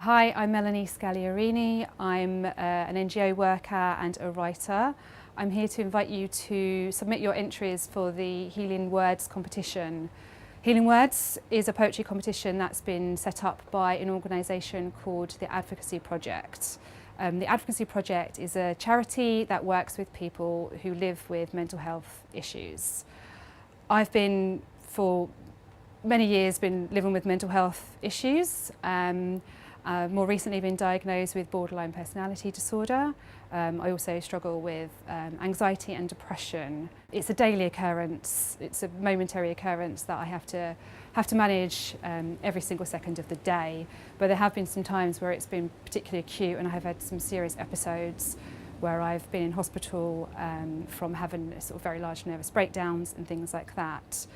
Hi, I'm Melanie Scagliarini. I'm an NGO worker and a writer. I'm here to invite you to submit your entries for the Healing Words competition. Healing Words is a poetry competition that's been set up by an organisation called the Advocacy Project. The Advocacy Project is a charity that works with people who live with mental health issues. I've been, for many years, living with mental health issues. More recently been diagnosed with borderline personality disorder. I also struggle with anxiety and depression. It's a daily occurrence, it's a momentary occurrence that I have to manage every single second of the day. But there have been some times where it's been particularly acute, and I have had some serious episodes where I've been in hospital from having sort of very large nervous breakdowns and things like that.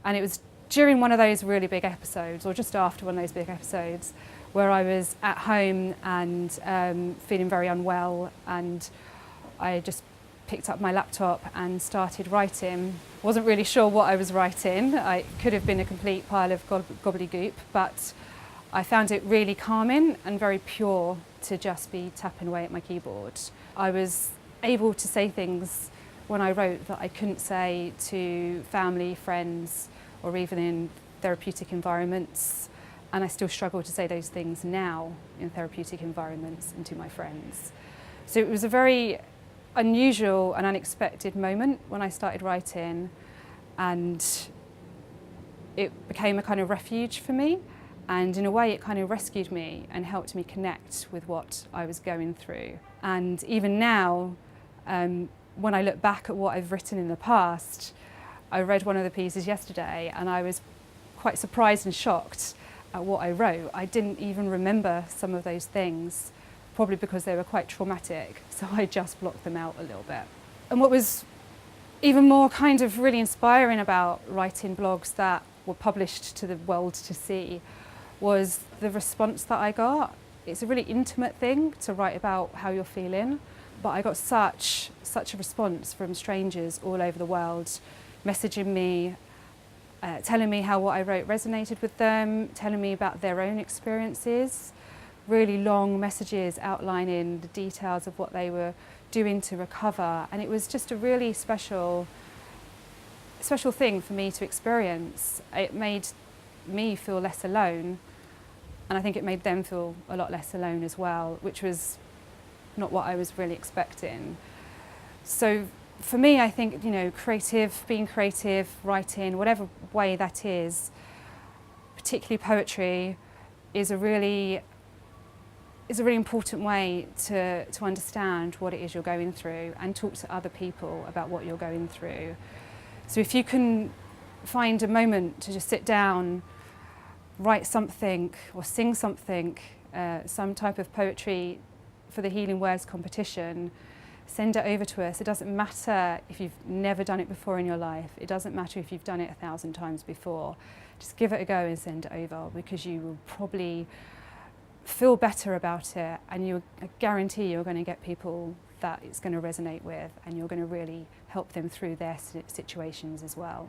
And it was during one of those really big episodes, or just after one of those big episodes, where I was at home and feeling very unwell, and I just picked up my laptop and started writing. Wasn't really sure what I was writing. It could have been a complete pile of gobbledygook, but I found it really calming and very pure to just be tapping away at my keyboard. I was able to say things when I wrote that I couldn't say to family, friends, or even in therapeutic environments. And I still struggle to say those things now in therapeutic environments and to my friends. So it was a very unusual and unexpected moment when I started writing, and it became a kind of refuge for me. And in a way, it kind of rescued me and helped me connect with what I was going through. And even now, when I look back at what I've written in the past, I read one of the pieces yesterday and I was quite surprised and shocked at what I wrote. I didn't even remember some of those things, probably because they were quite traumatic, so I just blocked them out a little bit. And what was even more kind of really inspiring about writing blogs that were published to the world to see was the response that I got. It's a really intimate thing to write about how you're feeling, but I got such a response from strangers all over the world, messaging me, telling me how what I wrote resonated with them, telling me about their own experiences, really long messages outlining the details of what they were doing to recover. And it was just a really special thing for me to experience. It made me feel less alone, and I think it made them feel a lot less alone as well, which was not what I was really expecting. So for me, I think, being creative, writing, whatever way that is, particularly poetry, is a really important way to understand what it is you're going through and talk to other people about what you're going through. So if you can find a moment to just sit down, write something or sing something, some type of poetry for the Healing Words competition, send it over to us. It doesn't matter if you've never done it before in your life. It doesn't matter if you've done it 1,000 times before. Just give it a go and send it over, because you will probably feel better about it, and I guarantee you're going to get people that it's going to resonate with, and you're going to really help them through their situations as well.